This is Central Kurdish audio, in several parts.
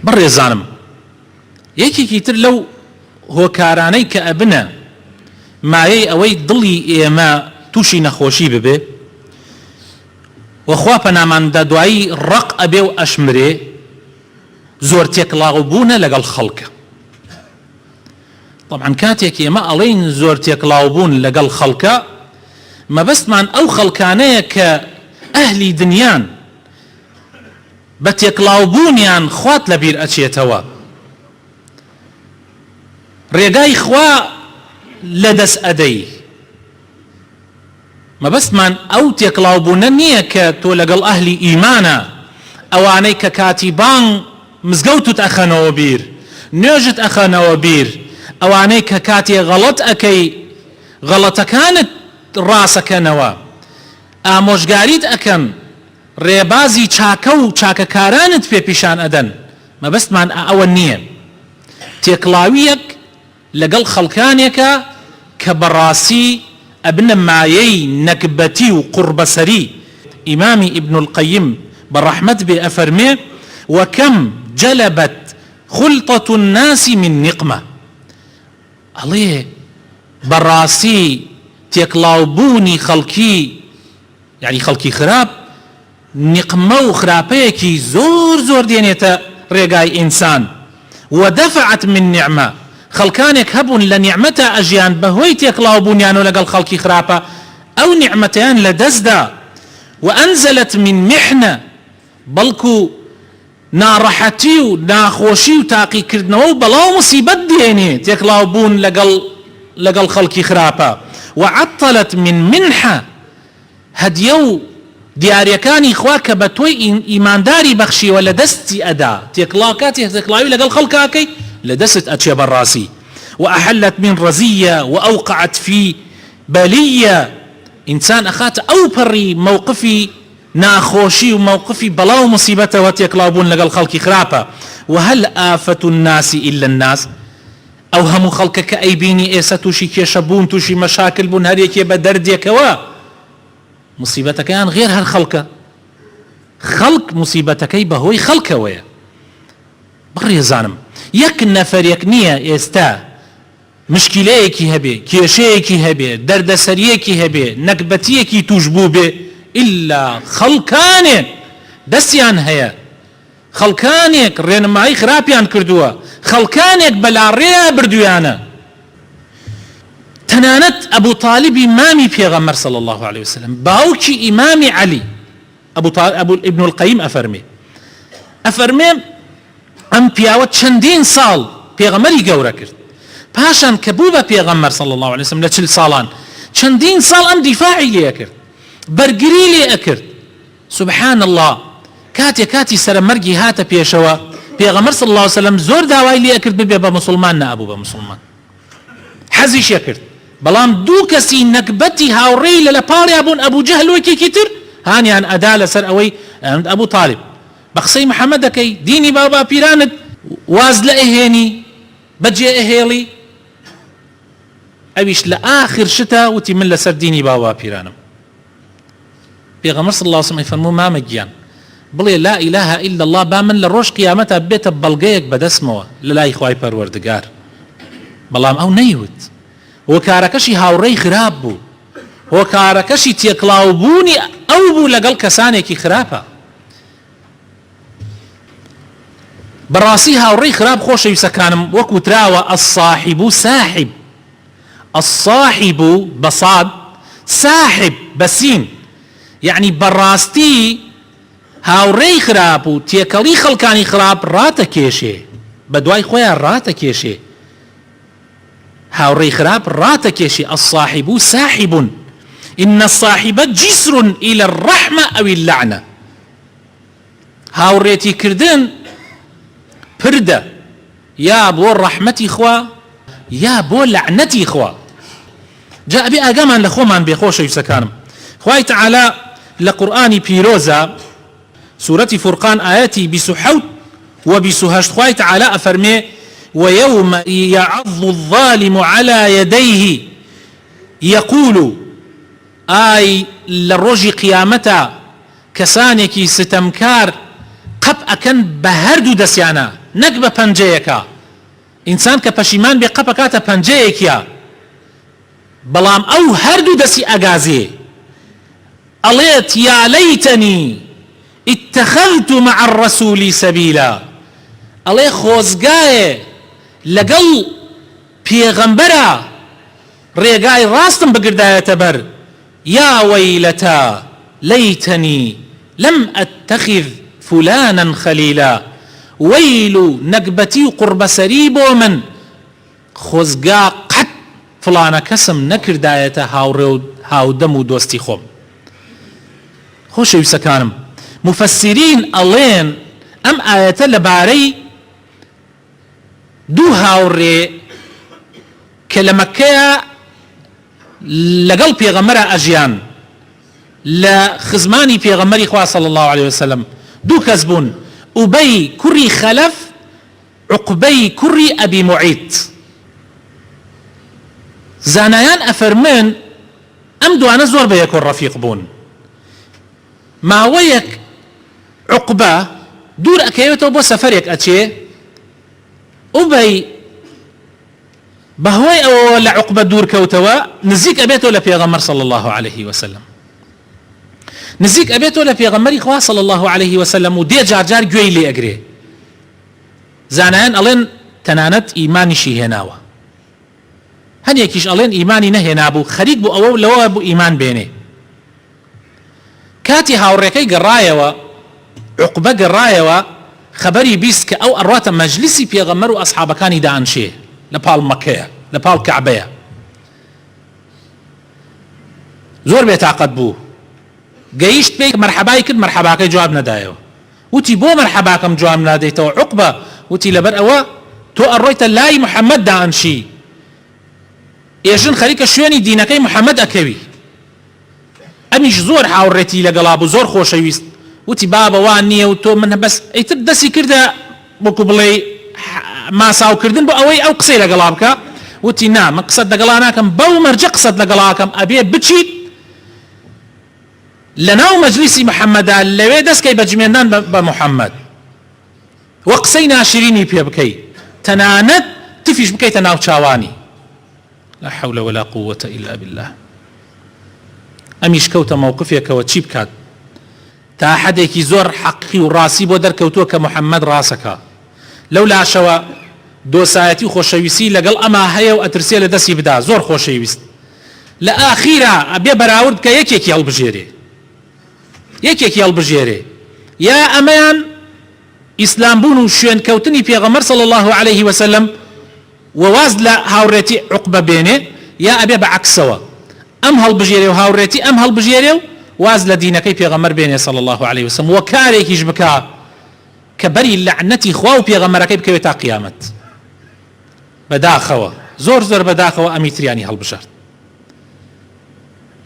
بڕێزانم یەکێکی تر لەو هۆکارانەی کە ئەبنە مایەی ئەوەی دڵی ئێمە تووشی نەخۆشی ببێ وەخوا پەناماندا دوایی ڕق ئەبێ و ئەشمرێ زۆر تێکڵاو بوونە لەگەڵ خەڵکە. طبعا کاتێک ئێمە ئەڵێین زۆر تێکڵاو بوون لەگەڵ خەڵکە مەبەستمان ئەو خەڵکانەیە کە ئەهلی دنیان بە تێکڵاو بوونیان خوات لەبیر ئەچێتەوە، ڕێگای خوا لەدەست ئەدەی. مەبەستمان ئەو تێکڵاو بوونە نییە کە تۆ لەگەڵ ئەهلی ئیمانە ئەوانەی کە کاتی بانگ مزگەوتت ئەخەنەوە بیر، نوێژت ئەخەنەوە بیر، ئەوانەی کە کاتێ غەڵەت ئەەکەی غەڵەتەکانت ڕاستەکەنەوە، ئامۆژگاریت ئەکەن، ڕێبازی چاکە و چاکەکارانت پێ پیشان ئەدەن. مەبەستمان ئەوە نییە. تێکڵاویەک لەگەڵ خەڵکانێکە کە بەڕاستی ئەبنە مایەی نەکبەتی و قوربەسەری. ئیمامی ئیبن القەیم بەڕەحمەت بێ ئەفەرمێ وەکەم جەلەبەت خولطەة الناس من نقمة. ئەڵێ بەڕاستی تێکڵاوبوونی خەڵکی یعنی خەڵکی خراپ نقمە و خراپەیەکی زۆر زۆر دێنێتە ڕێگای ئینسان. ودفعت من نعمة خەڵکانێک هەبوون لە نیعمەتە ئەژیان بەهۆی تێکڵاوبوونیان و لەگەڵ خەڵکی خراپە ئەو نیعمەتەیان لەدەستدا. وأنزلت من محنة بەڵکو ناڕەحەتی و ناخۆشی و تاقیکردنەوە و بەڵاو موسیبەت دێنێ تێکڵاوبوون لەگەڵ خەڵکی خراپە. وعطلت من منحة هەدیە و دیاریەکانی خوا کە بە تۆی ئیمانداری بەخشیوە لە دەستی ئەدا. تێکڵاوی لەگەڵ خەڵکاکەی لە دەست ئەچێ بەڕاستی. وأحلت من رزية وأوقعت في بلية ئینسان ئەخاتە ئەو پەڕی مووقفی ناخۆشی و مووقفی بەڵاو موسیبەتەوە تێکڵاوبوون لەگەڵ خەڵکی خراپە. وهل آفة الناس إلا الناس ئەو هەموو خەڵکە کە ئەیبینی ئێستا تووشی کێشە بوون تووشی مەشاکل بوون هەرێکێ بە دەردێکەوە موسیبەتەکەیان غێر هەر خەڵکە. خەڵک موسیبەتەکەی بەهۆی خەڵکەوەیە. بڕێزانم یەک نەفەرێک نییە ئێستا مشکلەیەکی هەبێ، کێشەیەکی هەبێ، دەردەسەریەکی هەبێ، نەکبەتیەکی توش بوو بێ ئیلا خەڵکانێک دەستیان هەیە، خەڵکانێک ڕێنمایی خراپیان کردووە، خەڵکانێک بەلاڕێ بردویانە. تەنانەت ئەبوو تاالبی مامی پێغەمبەر صلی الله عليه وسلم باوکی ئیمامی عەلی ئەبوو ئیبن القەیم ئەفەرمێ ئەم پیاوە چەندین ساڵ پێغەمبەری گەورە کرد، پاشان کە بوو بە پێغەمبەر صلی الله عليه وسلم لە 40 ساڵان چەندین ساڵ ئەم دیفاعی لێ کرد، بەرگری لێ ئەکرد. سبحان الله کاتی سەرمەرگی هاتە پێشەوە پێغەمبەر صلی الله عليه وسلم زۆر داوای لێ کرد ببێ بە مسلمان، نەبوو بە مسلمان، حەزیش کرد. بەڵام دوو کەسی نەکبەتی هاوڕێی لە پاڵیا بوون ئەبوو جەهل و یەکێکی تر هانیان ئەدا لەسەر ئەوەی ئەبوو تاالب بە قسەی محەممەد دەکەی دینی بابا پیرانت واز لە ئەهێنی بەجێ ئەهێڵی، ئەویش لە ئاخر شتە وتی من لەسەر دینی بابا پیرانم. پێغەمبەر صلی الله عليه وسلم فەرموو مامە گیان بڵێ لا إله إلا الله با من لە ڕۆژ قیامەتە بێتە بەڵگەیەک بەدەستمەوە لە لای خوای پەروەردگار. بەڵام ئەو نەیوت، هۆکارەکەشی هاوڕێی خراپ بوو، هۆکارەکەشی تێکڵاوبوونی ئەو بوو لەگەڵ کەسانێکی خراپە. بەڕاستی هاوڕێی خراپ خۆشەویستەکانم وەکو تراوە الصاحب ساحب، الصاحب بەصاد، ساحب بەسین، یعنی بەڕاستی هاوڕێی خراپ و تێکەڵی خەڵکانی خراپ ڕاتەکێشێ، بە دوای خۆیان ڕاتەکێشێ، هاوڕێی خراپ ڕاتەکێشێ. الصاحب ساحب إن الصاحب جسر إلى الرحمة أو اللعنة. هاوڕێتی کردن پردە یا بۆ ڕەحمەتی خوا یا بۆ لعنەتی خوا. جا ئەبێ ئاگامان لە خۆمان بێ خۆشەویستەکانم. خوای تەعالا لە قورئانی پیرۆزە سورەتی فورقان ئاەتی 27 و 28 خوای تەعالا ئەفەرمێ ويوم يعض الظالم على يديه يقول ئای لە ڕۆژی قیامەتە کەسانێکی ستەمکار قەپ ئەکەن بە هەردوو دەستیانە نەک بە پەنجەیەکە. ئینسان کە پەشیمان بێ قەپەکاتە پەنجەیەکیە، بەڵام ئەو هەردوو دەستی ئەگازێ ئەڵێت یا لەیتەنی اتخذت مع الرسول سبيلا، ئەڵێ خۆزگایە لەگەڵ پێغەمبەرە ڕێگای ڕاستم بگردایەتە بەر. یا وەیلەتا لەیتەنی لەم ئەتەخذ فولانا خەلیلا، وەیل و نەکبەتی و قوربەسەری بۆ من، خۆزگا قەت فڵانە کەسم نەکردایەتە هاوڕێ و هاودەم و دۆستی خۆم. خۆشەویستەکانم، مفەسسیرین ئەڵێن ئەم ئاەتە لەبارەی دوو هاوڕێ کە لە مەککەیە لەگەڵ پێغەمبەرە ئەژیان لە خزمانی پێغەمبەری خوا صلی الله عليه وسلم، دوو کەس بوون، ئوبەی کوڕی خەلەف، عوقبەی کوڕی ئەبی موعیت. زانایان ئەفەرمن ئەم دوانە زۆر بە یەک و ڕەفیق بوون. ماوەیەک عوقبە دوور ئەکەوێتەوە بۆ سەفەرێک ئەچێ، ئوبەی بەهۆی ئەوە لە عوقبە دوور کەوتەوە نزیک ئەبێتەوە لە پێغەمبەر صلی الله عليه وسلم، نزیک ئەبێتەوە لە پێغەمبەری خوا صلی الله عليه وسلم و دێ جارجار گوێی لێ ئەگرێ. زانایان ئەڵێن تەنانەت ئیمانیشی هێناوە، هەنێکیش ئەڵێن ئیمانی نەهێنابوو، خەریک بوو ئەوە لەوە بوو ئیمان بێنێ. کاتی هاوڕێکەی گەڕایەوە، عوقبە گەڕایەوە، خەبەری بیست کە ئەو ئەڕاتە مەجلیسی پێغەمبەر و ئەسحابەکانی دائەنشێ لە پاڵ مەککەیە، لە پاڵ کەعبەیە. زۆر بێتاقەت بوو، گەیشت پێی مەرحەبای کرد، مەرحەباکەی جواب نەدایەوە. وتی بۆ مەرحەباکەم جواب نادەیتەوە؟ عوقبە وتی لەبەر ئەوە تۆ ئەڕۆیتە لای محەممەد دائەنشی، ئێژن خەریکە شوێنی دینەکەی محەممەد ئەکەوی. ئەمیش زۆر هاوڕێتی لەگەڵا بوو، زۆر خۆشەویست. وتی بابە وان نییە و تۆ من بەس ئەیتر دەستی کردە وەکو بڵێ ماساوکردن بۆ ئەوەی ئەو قسەی لەگەڵا بکە. وتی نا، من قسەت لەگەڵا ناکەم، بەو مەرجە قسەت لەگەڵاکەم، ئەبێ بچیت لە ناو مەجلیسی محەممەدا لەوێ دەستکەی بە جمێندان بە محەممەد وە قسەی ناشرینی پێ بکەیت، تەنانەت تفیش بکەیتە ناو چاوانی. لا حول ولا قوة إلا بالله. ئەمیش کەوتە مووقفێکەوە چی بکات تا حەدێکی زۆر حەقی و ڕاستی بۆ دەرکەوتووە کە محەممەد ڕاستەکە. لەو لاشەوە دۆسایەتی و خۆشەویستی لەگەڵ ئەما هەیە و ئەترسێ لە دەستی بدا، زۆر خۆشەویست. لە ئاخیرا ئەبێ بەراورد کە یەکێکی هەڵبژێرێ، یەکێکی هەڵبژێرێ، یا ئەمەیان ئیسلام بوون و شوێن کەوتنی پێغەمبەر صلی الله عليه وسلم وواز لە هاوڕێتی عوقبە بێنێ، یا ئەبێ بەعەکسەوە ئەم هەڵبژێرێ و هاوڕێتی ئەم هەڵبژێرێ و واز لە دینەکەی پێغەمبەر بێنێ صلی الله عليه وسلم، وە کارێکیش بکا کە بەری لعنەتی خوا و پێغەمبەرەکەی بکەوێت تا قیامەت. بەداخەوە زۆر زۆر بەداخەوە ئەمی تریانی هەڵبژارد،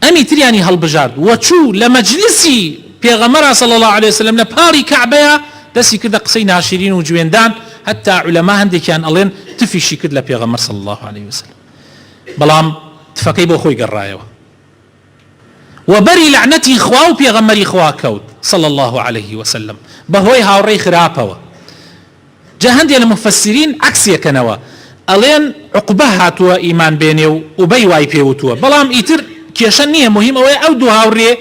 ئەمی تریانی هەڵبژارد وە چوو لە مەجلیسی پێغەمبەر صلی الله عليه وسلم لە پاڵی کەعبەیە دەستی کردە قسەی ناشرین و جوێندان، حتا عولەما هەندێکیان ئەڵێن تفیشی کرد لە پێغەمبەر صلی الله عليه وسلم، بەڵام تفەکەی بۆ خۆی گەڕایەوە وبەری لعنەتی خوا و پێغەمبەری خوا کەوت صلی الله عليه وسلم بەهۆی هاوڕێی خراپەوە. جا هەندێک لە مفەسسیرین عەکسیەکەنەوە، ئەڵێن عوقبە هاتووە ئیمان بێنێ و ئوبەی وای پێوتووە، بەڵام ئیتر کێشە نییە، مهم ئەوەیە ئەو دوو هاوڕێ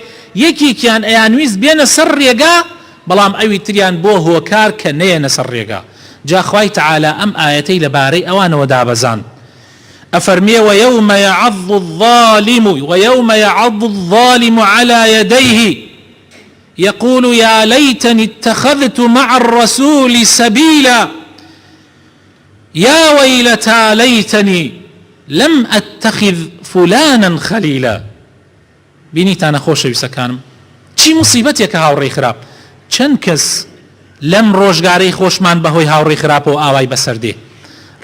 یەکێکیان ئەیانویست بێنە سەر ڕێگا، بەڵام ئەوی تریان بۆ هۆکار کە نەیەنە سەر ڕێگا. جا خوای تەعالە ئەم ئاەتەی لەبارەی ئەوانەوە دابەزان، أفرمي ويوم يعض الظالم على يديه يقول يا ليتني اتخذت مع الرسول سبيلا يا ويلتى ليتني لم أتخذ فلانا خليلا. بینیتانە خۆشەویستەکانم چی مصیبەتێکە هاوڕێی خراپ، چەند کەس لەم ڕۆژگارەی خۆشمان بەهۆی هاوڕێی خراپەوە ئاوای بەسەردێ.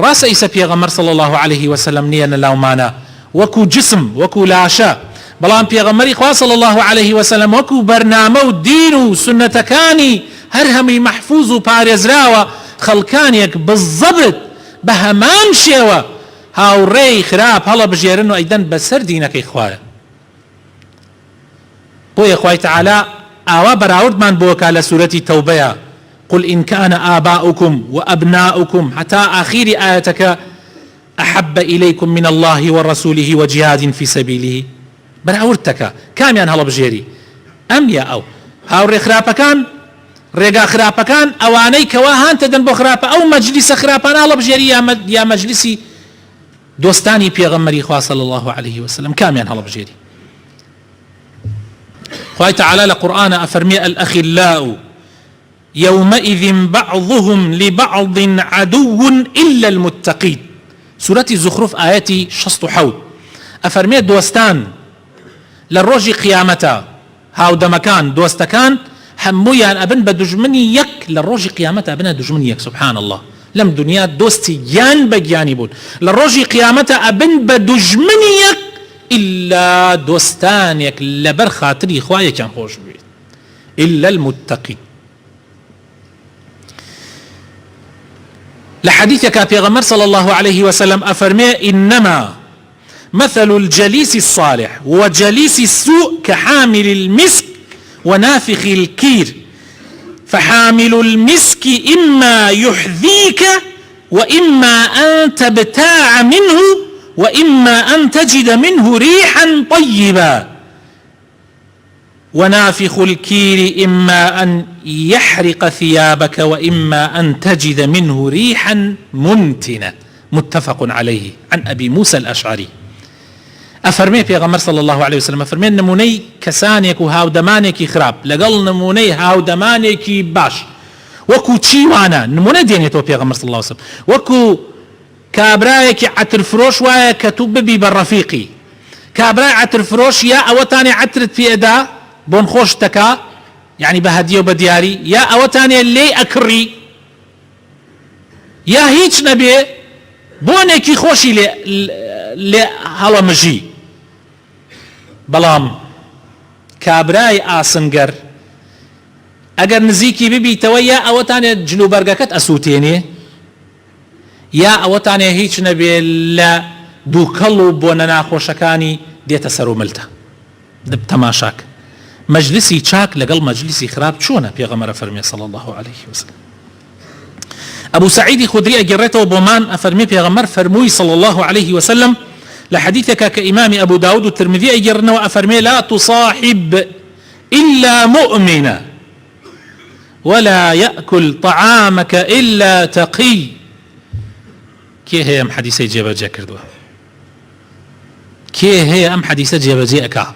ڕاستە ئیسا پێغەمبەر صلی الله عليه وسلم نییە نەلاومانە وەکو جسم وەکو لاشە، بەڵام پێغەمبەری خوا صلی الله عليه وسلم وەکو بەرنامە و دین و سنەتەکانی هەر هەمووی مەحفوظ و پارێزراوە، خەڵکانێک بزەبت بە هەمان شێوە هاوڕێی خراپ هەڵە بژێرن و ئەیدەن بەسەر دینەکەی خوایە. بۆیە خوای تەعالە ئاوا بەراوردمان بۆکا لە سوورەتی تەوبەیە قل إن كان آباؤكم وأبناؤكم حتى آخر آيتك أحب إليكم من الله ورسوله وجهاد في سبيله براورتك كاميان هلا بجيري أم يا أو هاوري خرابكان رێگا خراپەکان ئەوانەی کەوا هانتە دەن بۆ خراپە ئەو مەجلیسە خراپان هەڵە بژێری یا مەجلیسی دۆستانی پێغەمبەری خوا صلی الله عليه وسلم کامیان هەڵە بژێری. خوای تعالی لە قورئانە ئەفەرمێ الأخلاء يومئذ بعضهم لبعض عدو إلا المتقين سورة زخرف آياتي 67 ئەفەرمێ دۆستان لە ڕۆژی قیامەتە هاودەمەکان دۆستەکان هەموویان ئەبن بە دوژمنی یەک لە ڕۆژی قیامەتە ئەبنە دوژمنی یەک سبحان الله لەم دنیا دۆستی گیان بە گیانی بوون لە ڕۆژی قیامەتە ئەبن بە دوژمنی یەک ئیلا دۆستانێک لەبەر خاتری خوا یەکیان خۆش بێت إلا المتقين. لحديثك بيغمر صلى الله عليه وسلم أفرمي إنما مثل الجليس الصالح وجليس السوء كحامل المسك ونافخ الكير فحامل المسك إما يحذيك وإما أن تبتاع منه وإما أن تجد منه ريحا طيبا ونافخ الكير إما أن يحرق ثيابك وإما أن تجد منه ريحا منتنة متفق عليه عن أبي موسى الأشعري. أفرمي پیغمبر صلى الله عليه وسلم أفرمي نموني كسانيك وهاو دمانيكي خراب لقل نموني هاو دمانيكي باش وكو چي وانا نموني دينيتو پیغمبر صلى الله عليه وسلم وكو كابرايكي عطر فروش وايا كتوب بي بالرفيقي كابراي عطر فروش يا أوتاني عطرت في إدا بون خوش تكا يعني بهدية وبدياري يا أوتاني اللي أكري يا هيج نبي بونيكي خوشي لي هلا مجي بلام كابراي آسنگر اگر نزيكي ببي تويا أوتاني جلو برقكت أسوتيني يا أوتاني هيج نبي لا دو كلو بوننا خوشكاني ديتا سرو ملتا دب تماشاك مجلسي چاك لقل مجلسي خراب شونا بيغمر فرمي صلى الله عليه وسلم. أبو سعيد خدري أجرته بومان أفرمي بيغمر فرموي صلى الله عليه وسلم لحديثك كإمام أبو داود والترمذي أجرنا وأفرمي لا تصاحب إلا مؤمنا ولا يأكل طعامك إلا تقي. كي هي أم حديثة جيبا جاكردوا كي هي أم حديثة جيبا جيئكا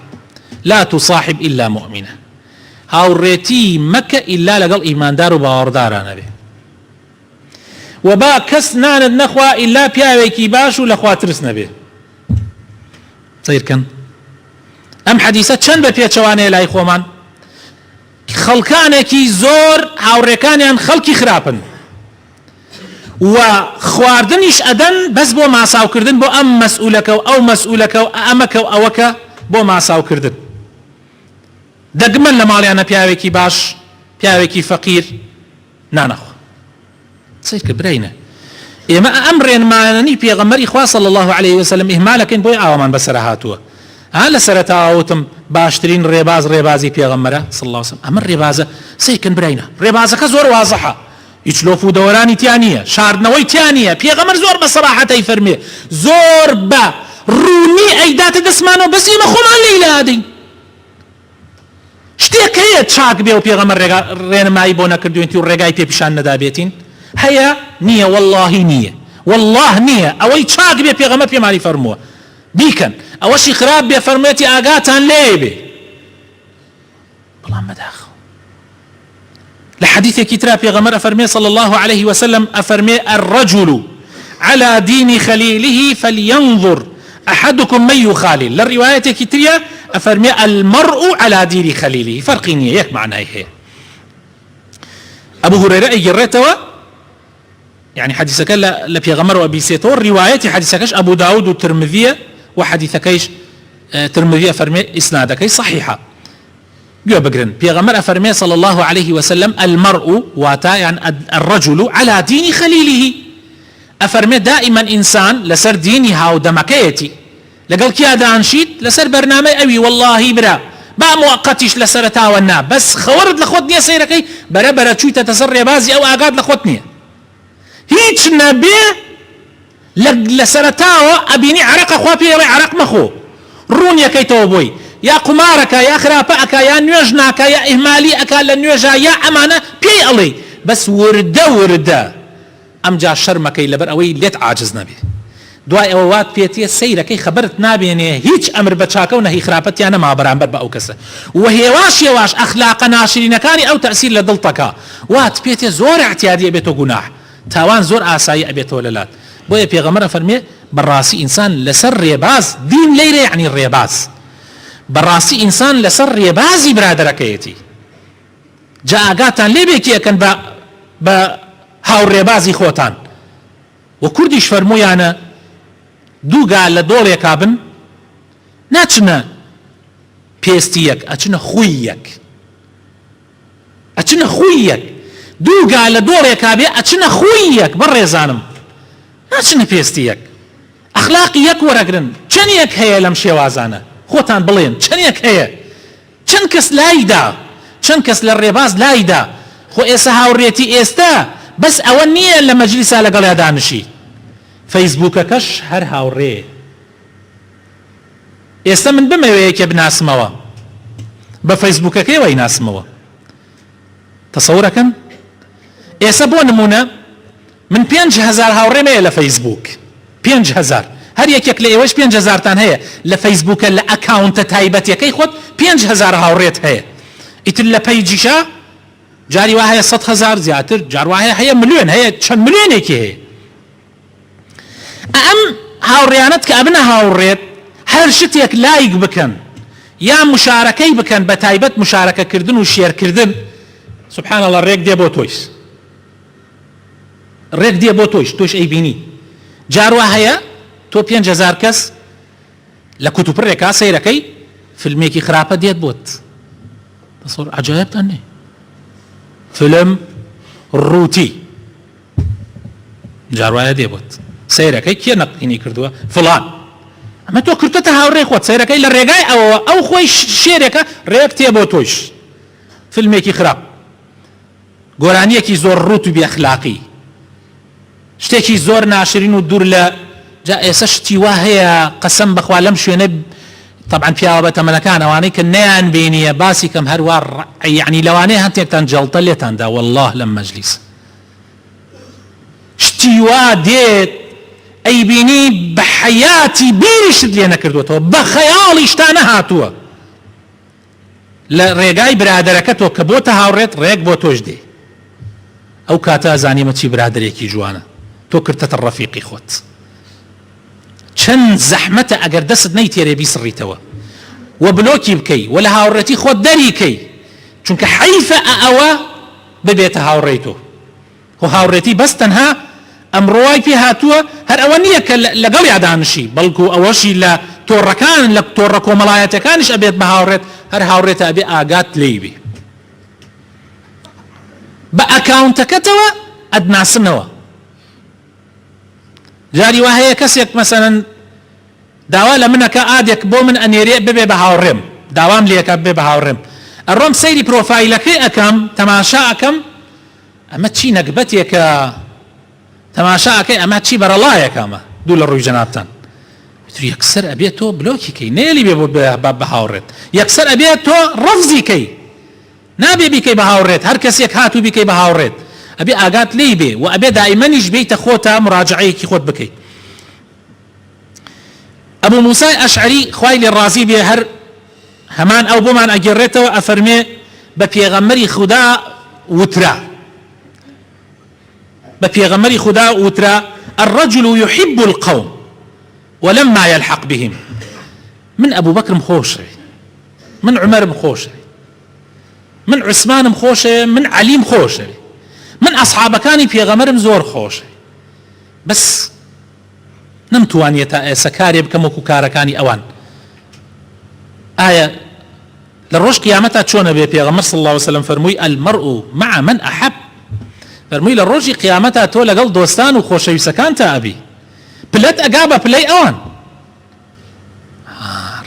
لا تصاحب إلا مؤمنة هاوريتي مكة إلا لقل إيمان دار وباوردار نبي وبا كس نان النخوة إلا بياويكي باشو لخوة ترس نبي صير كان أم حديثة چند بپیا چوانه لای خومان خلقانكي زور هاوريكانيان خلقي خرابن و خواردنش أدن بس بو ماساو كردن بو أم مسؤولك أو مسؤولك أو أمك أو أوك بو ماساو كردن دقمن لماليانا بياويكي باش بياويكي فقير نانخو صير كبرينه إما أمرين ما نني بيغمري خوا صلى الله عليه وسلم إهمالك إن بوي آومان بسرهاتوا هلا سرتاوتم باشترين ريبازي بيغمره صلى الله عليه وسلم أمر ريبازة صير كبرينه ريبازة كزور واضحة يشلوفو دوراني تيانية شاردنوي تيانية بيغمر زور بصراحة يفرمي زور با روني أيدات دسمانو بس إما خمان ليلة هذه شتيك هي تشاك بيو بيغمر رين ما يبونا كردو انتو الرقاي بيبشان ندابيتين هيا نية والله نية اوي تشاك بيو بيغمر بيماني فرموه بيكن اوشي خراب بيو فرميتي آقاتان ليبي بلان مداخل لحديث كترى بيغمر أفرمي صلى الله عليه وسلم أفرمي الرجل على دين خليله فلينظر أحدكم من يخالل للرواية كترية أفرمي المرء على دين خليله فرقيني يك معنى هي أبو هريرة جريته يعني حديثك لبيغمر وأبي سيتور رواية حديثكش أبو داود والترمذية وحديثكيش ترمذية فرمي إسنادك صحيحة بيو بقرن بيغمر أفرمي صلى الله عليه وسلم المرء واتا يعني الرجل على دين خليله أفرمي دائما إنسان لسر ديني هاو دمكيتي لقل كيا دانشيت لسر برنامج أوي والله برا با موقتیش لەسەرتاوە نا بەس خەوەرت لە خۆت نییە سەیرەکەی بەرەبەرە چوویتە سەر ڕێبازی ئەو ئاگات لە خۆت نییە هیچ نەبێ لەسەرتاوە ئەبینی عەرەقە خوا پێڵێ عەرەق مەخۆ ڕوون یەکەیتەوە بۆی یا قمارەکە یا خراپە ئەکا یا نوێژ ناکە یا ئیهمالی ئەکا لە نوێژە یا ئەمانە پێی ئەڵێ بەس وردە ئەمجا شەرمەکەی لەبەر ئەوەی لێت عاجز نەبێ دوای ئەوە وات پێتیە سەیرەکەی خەبەرت نابێنێ هیچ ئەمر بە چاکە و نەهی خراپەتیان نەما بەرامبەر بە ئەو کەسە و هێواش ئەخلاقە ناشرینەکانی ئەو تەئسیر لە دڵتەکە وات پێتێ زۆر احتیادی ئەبێتەوە گوناح تاوان زۆر ئاسایی ئەبێتەوە لەلات بۆیە پێغەمبەر فەرمێ بەڕاستی ئینسان لەسەر ڕێباز دین لەیرە یعنی ڕێباز بەڕاستی ئینسان لەسەر ڕێبازی برادەرەکەیەتی جا ئاگاتان لێبێکی ئەکەن بە هاوڕێبازی خۆتان و کوردیش فەرموویانە دووگا لە دۆڵێکا بن ناچنە پێستی یەک ئەچنە خوی یەک دووگا لە دۆڵێکا بێ ئەچنە خوی یەک بەڕێزانم ناچنە پێستی یەک ئەخلاقی یەک وەرەگرن چەند یەک هەیە لەم شێوازانە خۆتان بڵێن چەند یەک هەیە چەند کەس لایدا چەند کەس لە ڕێباز لایدا خۆ ئێستا هاوڕێتی ئێستا بەس ئەوە نییە لە مەجلیسا لەگەڵیا دانشی فەیسبووکەکەش هەر هاوڕێ ئێستا من بمەوەیەکێ بناسمەوە بە فەیسبووکەکەیەوەی ناسمەوە تەسەورەکەن ئێستا بۆ نمونە من 5,000 هاوڕێم هەیە لە فەیسبووک 5,000 هەر یەکێک لە ئێوەش 5,000تان هەیە لە فەیسبووکە لە ئەکاونتە تایبەتیەکەی خۆت 5,000 هاوڕێت هەیە ئیتر لە پەیجیشە جاری وا هەیە 100,000 زیاتر جار وا هەیە ملیۆن هەیە چەند ملیۆنێکی هەیە ئەم هاوڕێیانەت کە ئەبنە هاوڕێت هەر شتێک لایک بکەن یا مشارەکەی بکەن بە تایبەت مشارەکەکردن و شێرکردن سبحان الله ڕێک دێ بۆ تۆیش ڕێک دێ بۆ تۆش ئەی بینی جار وا هەیە تۆ 5,000 کەس لە کوتوپڕێکا سەیرەکەی فیلمێکی خراپە دێت بۆت بەسۆر عەجایبتان نێ فیلم ڕووتی جار وایە دێ بۆت سەیرەکەی کێ نەقینی کردووە فڵان ئەمە تۆ کردوتە هاوڕێ خۆت سەیرەکەی لە ڕێگای ئەوەوە ئەو خۆی شێرێکە ڕێک تێ بۆ تۆش فیلمێکی خراپ گۆرانیەکی زۆر ڕوت و بێئەخلاقی شتێکی زۆر ناشرین و دوور لە جا ئێستا شتی وا هەیە قەسەم بەخوا لەم شوێنە طبعا پیاوە بە تەمەنەکان ئەوانەی کە نەیان بینیە باسی کەم هەروە یعنی لەوانەیە هەندێکتان جەڵتە لێتاندا والله لەم مەجلیس شتی وا دێت ئەی بینی بە حەیاتی بیریشت لێ نەکردوێتەوە بە خەیاڵی شتا نەهاتووە لە ڕێگای برادەرەکە تۆ کە بۆتە هاوڕێت ڕێک بۆ تۆش دێ ئەو کاتە ئەزانیمە چی برادەرێکی جوانە تۆ کردتە ڕەفیقی خۆت چەند زەحمەتە ئەگەر دەست نەیتێرێ بیسڕیتەوە و بلۆکی بکەی و لە هاوڕێتی خۆت دەریکەی چونکە حەیفە ئەوە ببێتە هاوڕێی تۆ و هاوڕێتی بەس تەنها ئەمڕۆوای پێ هاتووە هەر ئەوە نییە کە لەگەڵ یادانشی بەڵکو ئەوەشی لە تۆڕەکان لە تۆڕە کۆمەڵایەتەکانیش ئەبێت بە هاوڕێت هەر هاوڕێتە ئەبێ ئاگات لێی بێ بە ئەکاونتەکەتەوە ئەدناسنەوە جاری وا هەیە کەسێک مەسەلەن داوا لە منەکە ئادێک بۆ من ئەنێرێ ببێ بە هاوڕێم داوام لێەکە ببێ بە هاوڕێم ئەڕۆم سەیری پرۆفایلەکەی ئەەکەم تەماشا ئەەکەم ئەمە چی نەکبەتێکە تەماشا ئەەکەی ئەمە چی بەرەڵایەکەمە دوو لە ڕووی جەنابتان یەکسەر ئەبێت تۆ بلۆکیکەی نێلی بێ بە هاوڕێت یەکسەر ئەبێت تۆ ڕەفزیکەی نابێ بیکەی بە هاوڕێت هەر کەسێک هاتوو بیکەی بە هاوڕێت ئەبێ ئاگات لێی بێ و ئەبێ دائیمەنیش بیتە خۆتە مراجعەیەکی خۆت بکەیت ئەبوو موسای ئەشعەری خوای لێ ڕازی بێ هەر هەمان ئەو بۆمان ئەگەڕێتەوە ئەفەرمێ بە پێغەمبەری خودا وترا بە پێغەمبەری خودا وترا الرجل يحب القوم ولما يلحق بهم من أبو بكر مخوشة من عمر مخوشة من عثمان مخوشة من علي مخوشة من أصحاب كاني بيغمر زور خوشة بس نمتوانية سكاري بكم وكاركاني أوان آية للروش قيامتها تشون بيغمر صلى الله عليه وسلم فرموي المرء مع من أحب فرموي للروش قيامتها تولا قل دوستان وخوشة يسكان تأبي بلت أقابة بلي أوان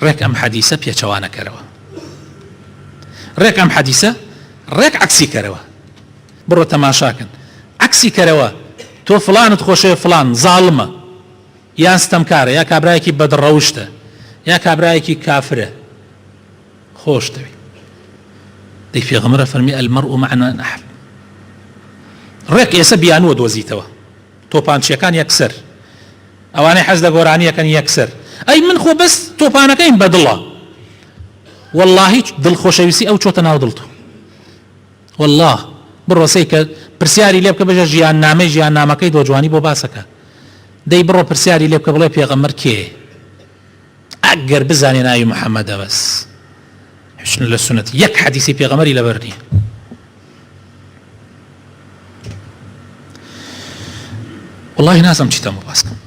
ڕێک ئەم حەدیسە پێچەوانە کەرەوە ڕێک ئەم حەدیسە ڕێک عکسی کەرەوە بڕۆ تەماشاکەن عکسی کەرەوە تۆ فلانت خۆشەوێ فلان زاڵمە یان ستەمکارە یا کابرایەکی بەدڕەوشتە یا کابرایەکی کافرە خۆش دەوێت دەی پێغەمبەر فەرمی المەرء مع من أحب ڕێک ئێستا بیانوە دۆزیتەوە تۆپانچیەکان یەکسەر ئەوانەی حەز لە گۆرانیەکەن یەکسەر ئەی من خۆ بەس تۆپانەکەیم بەدڵە واللهی دڵخۆشەویستی ئەو چۆتە ناو دڵتۆ والله بڕۆسەی کە پرسیاری لێ بکە بەژە ژیان نامەی ژیان نامەکەی دۆجوانی بۆ باسەکە دەی بڕۆ پرسیاری لێ بکە بڵێ پێغەمبەر کێ ئەگەر بزانێ ناوی محەممەدە بەس حشن لە سنەت یەک حەدیسی پێغەمبەری لەبەر نییە والله نازم چیتە مباسکەم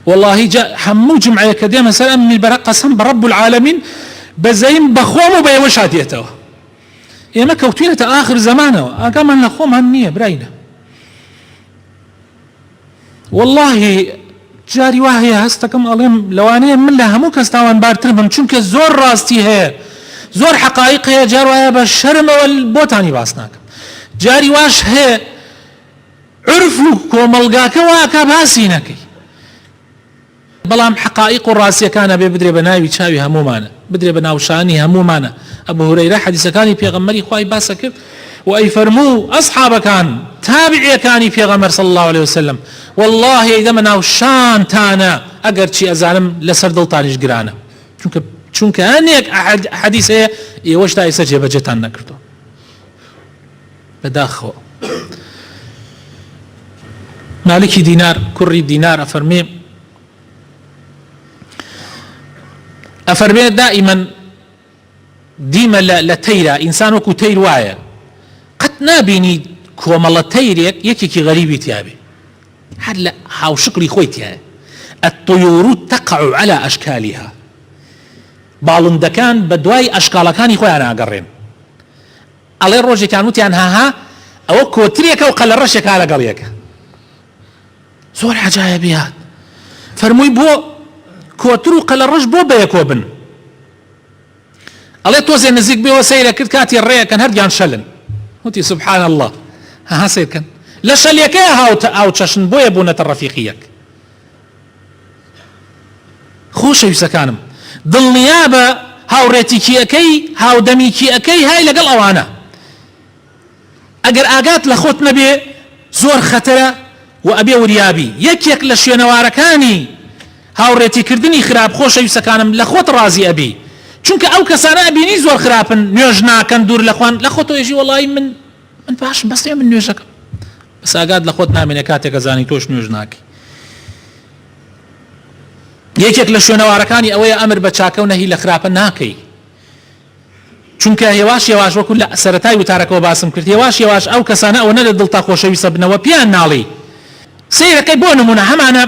والله هەموو جمعەیە کە دێمە سەر ئەم میبەرە قەسەم بە رەب العالەمین بەزەیم بەخۆم و بە ئێوەش هاتێتەوە ئێمە کەوتوینەتە ئاخر زەمانەوە ئاگامان لە خۆمان نییە براینە والله جاری وا هەیە هەستەکەم ئەڵێم لەوانەیە من لە هەموو کەس تاوانبارتر بم چونکە زۆر ڕاستی هەیە زۆر حەقایق هەیە جار وایە بە شەرمەوە بۆتانی باس ناکەم جاری واش هەیە عرف و کۆمەڵگاکە واکە باسی نەکەی بەڵام حەقایق و ڕاستیەکانە بێ بدرێ بە ناوی چاوی هەمومانە بدرێ بە ناوشانی هەمومانە ئەبوو هورەیرە حەدیسەکانی پێغەمبەری خوای باسە کرد و ئەی فەرموو ئەصحابەکان تابعیەکانی پێغەمبەر صلی الله عليه وسلم والله ئەیدەمە ناو شانتانە ئەگەر چی ئەزانم لەسەر دڵتانیش گرانە چونکە هەنێک حەدیث هەیە ئێوەش تا ئێستا جێبەجێتان نەکردو بەداخەوە مالکی دینار کوڕی دینار ئەفەرمێ دائما دیمە لە تەیرە ئینسان وەکو تەیر وایە قەت نابینی کۆمەڵە تەیرێک یەکێکی غەریبی تیابێ هەر لە هاوشکری خۆی تایە الطيور تقع على أشكالها باڵندەکان بە دوای ئەشکاڵەکانی خۆیان ئاگەڕێن ئەڵێ ڕۆژێکان وتیان هاها ئەوە کۆترێکە و قەلە ڕەشێکا لەگەڵ یەکە زۆر عەجایبیات فەرمووی بۆ کۆتر و قەلە ڕەش بۆ بەیەکۆ بن ئەڵێ تۆزێ نزیک بێەوە سەیرە کرد کاتی ڕێیەکەن هەردیان شەلن وتی سبحان الله ها سیرکەن لە شەلیەکەی ئاو چەشن بۆیە بوونەتە ڕەفیقیەک خۆشەویستەکانم دڵنیا بە هاوڕێتیکیەکەی هاودەمیکیەکەی های لەگەڵ ئەوانە ئەگەر ئاگات لە خۆت نەبێ زۆر خەتەرە و ئەبێ وریابی یەکێک لە شوێنەوارەکانی هاوڕێتیکردنی خراپ خۆشەویستەکانم لە خۆت ڕازی ئەبی چونکە ئەو کەسانە ئەبینی زۆر خراپن نوێژ ناکەن دوور لە خوان لە خۆت ێژی وەڵی من باشم بەستێ من نوێژەکەم بەس ئاگات لە خۆت نامێنێ کاتێک ئەزانی تۆش نوێژ ناکەی یەکێک لە شوێنەوارەکانی ئەوەیە ئەمر بە چاکە و نەهی لە خراپە ناکەی چونکە هێواش وەکو لە سەرەتای وتارەکەەوە باسم کرد هێواش ئەو کەسانە ئەوە نە لە دڵتا خۆشەویستە بنەوە پیان ناڵی سەیرەکەی بۆ نمونە هەمانە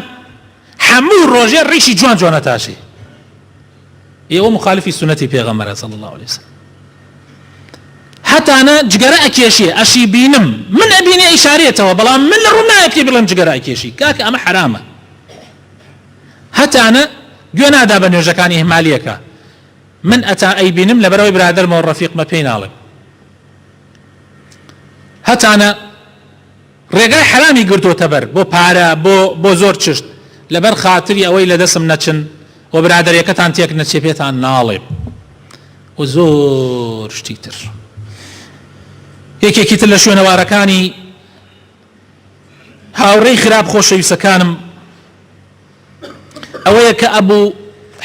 هەموو ڕۆژێ ڕیشی جوان جۆنەتاشی ئێوە مخالفی سنەتی پێغەمبەرە صلی الله عليه وسلم هەتانە جگەرە ئەکێشێ ئەشی بینم من ئەبینێ ئیشارێتەوە بەڵام من لە ڕوو نایە پێ بڵێم جگەرە ئەکێشی کاکە ئەمە حرامە هەتانە گوێ نادا بە نوێژەکانی هەمالیەکە من ئەتا ئەی بینم لەبەرەوەی برادەرمەوە ڕەفیقمە پێی ناڵێم هەتانە ڕێگای حرامی گرتوۆتە بەر بۆ پارە بۆ زۆر چشت لەبەر خاتری ئەوەی لە دەسم نەچن و برادەرەکەتان تێک نەچێ پێتان ناڵێم و زۆر شتی تر یەکێکی تر لە شوێنەوارەکانی هاوڕێی خراپ خۆشەویستەکانم ئەوەیە کە ئەبوو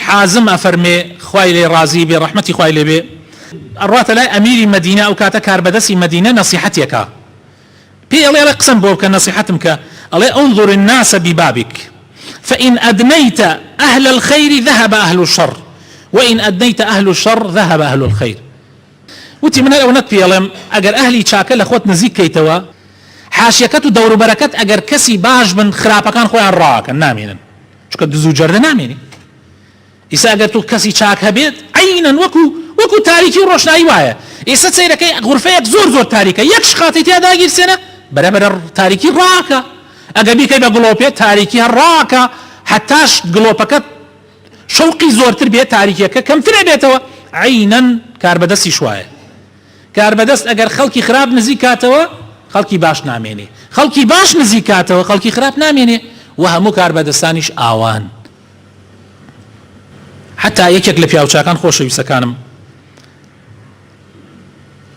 حازم ئەفەرمێ خوای لێ ڕازی بێ ڕەحمەتی خوای لێ بێ ئەڕواتە لای ئەمیری مەدینە ئەو کاتە کاربەدەستی مەدینە نەسیحەتێکە پێی ئەڵێ قسم بۆ بکە نەسیحەتم کە ئەڵێ انظر الناس ببابك فإن أدنيت أهل الخير ذهب أهل الشر وإن أدنيت أهل الشر ذهب أهل الخير وتي من الأونات بيالم أجر أهلي شاكل أخوات نزيك كيتوا حاشيكات دور بركات أجر كسي باج من خرابة كان خويا الراك نامينا شو كد زوجر ناميني إذا أجر تو كسي شاك هبيت عينا وكو تاريخي وروشنا أيوايا إذا تسيرك غرفيك زور تاريخي يكش خاطيتي هذا أجر سنة برابر تاريخي راكا أجر بيك يبقى قلوبيت تاريخي راكا حتىش قلوبك شوقي زور تربية تاريخيك كم ترى بيتوا عينا كاربدسي شوية کار بەدەست ئەگەر خەڵکی خراپ نزیک کاتەوە خەڵکی باش نامێنێ، خەڵکی باش نزیک کاتەوە خەڵکی خراپ نامێنێ، و هەموو کار بەدەستانیش ئاوان. حتا یەکێک لە پیاوچاکان خۆشەویستەکانم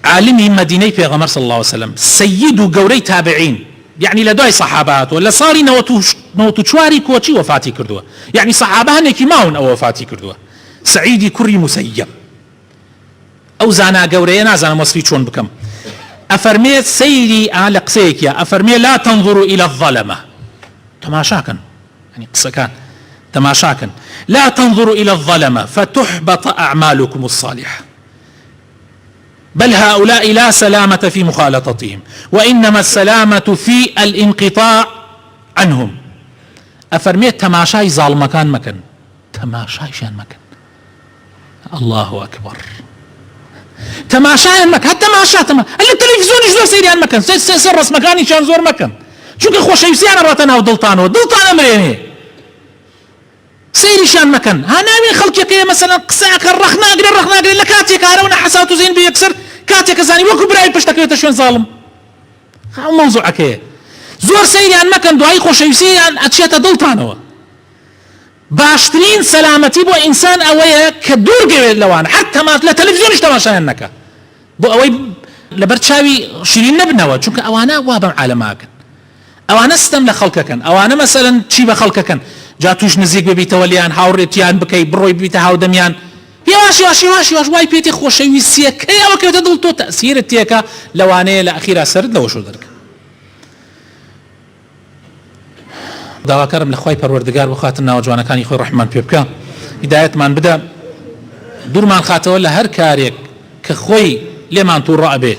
عالمی مدینەی پێغەمبەر صلی الله عليه وسلم سەید و گەورەی تابعین، يعني لە دوای سەحابەتەوە لە ساڵی 94 کۆچی وفاتی کردووە، يعني سەحابە هەنێکی ماون ئەوە وفاتی کردووە، سعیدی کوڕی مسەیب. ئەو زانا گەورەیە نازانم وەسفی چۆن بکەم، ئەفەرمێت سەیری لە قسەیەکیە ئەفەرمێ لا تنظروا إلى الظلمة، تەماشاکەن، يعني قسەکان تەماشاکەن، لا تنظروا إلى الظلمة فتحبط أعمالكم الصالحة بل هؤلاء لا سلامة في مخالطتهم وإنما السلامة في الانقطاع عنهم. أفرميت تماشاي ظالمكان مكان، تماشاي شان مكان، الله أكبر، تماشاي مكان، تماشا التلفزيون زور سيريان مكان، سرس مكاني شان زور مكان، شو كخوشيسيان راتنا ودلطانو دلطان أمريني سيري شان مكان. هنامي خلقك مثلا قساك الرخنا قدر لكاتك هارونا حساتو زين بيكسر كاتك زاني وكو براي بشتكي تشوين ظالم. موضوعك ايه زور سيري عن مكان دعاي خوشيوسي عن اتشيتا دلطانوا باشترين سلامتي بو انسان اويا كدور قوي لوانا حتى ما لا تلفزيون اشتماشا انك بو اوي لبرتشاوي شيرين نبنوا چونك اوانا وابم عالماك اوانا استم لخلقك اوانا مثلا تشيب خلقك جاتوش نزيق ببيتوليان هاوريتيان بكي بروي بيتا هاودميان يواش واي بيتي خوشويسيه كي او كي تدلتو تاثير التيكا لوانه لاخيرا سرد لو شو درك داوا كرم لخوي پروردگار بخاتنا وجوانكاني خوي رحمان بيبكا هدايت من بدا دور من خاطه ولا هر كاريك كخوي لمن تور به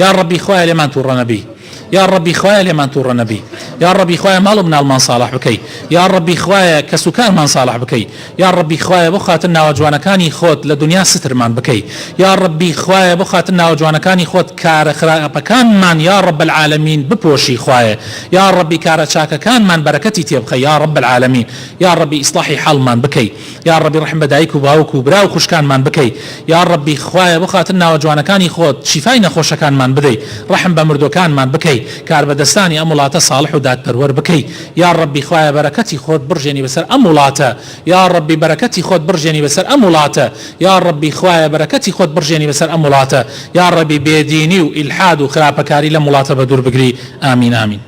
يا ربي خويا لمن تور نبي يا ربي خويا لمن تور نبي يا ربي خويا مالو من المان صالح بكي يا ربي خويا كسكان من صالح بكي يا ربي خويا بخاتنا وجوانكاني خوت لدنيا ستر من بكي يا ربي خويا بخاتنا وجوانكاني خوت كار خرابكان من يا رب العالمين ببوشي خويا يا ربي كار شاكا كان من بركتي تبخي يا رب العالمين يا ربي اصلاحي حل من بكي يا ربي رحم بدايك وباوك وبراو خوش كان من بكي يا ربي خويا بخاتنا وجوانكاني خوت شفاينا خوش كان من بدي رحم بمردو كان من بكي كار بدستاني امولات صالح وداد پرور بكي يا ربي خويا بركتي خود برجني بسر امولاتا يا ربي بركتي خود برجني بسر امولاتا يا ربي خويا بركتي خود برجني بسر امولاتا يا ربي بيديني والحاد وخراب كاري لمولاتا بدور بقري امين امين.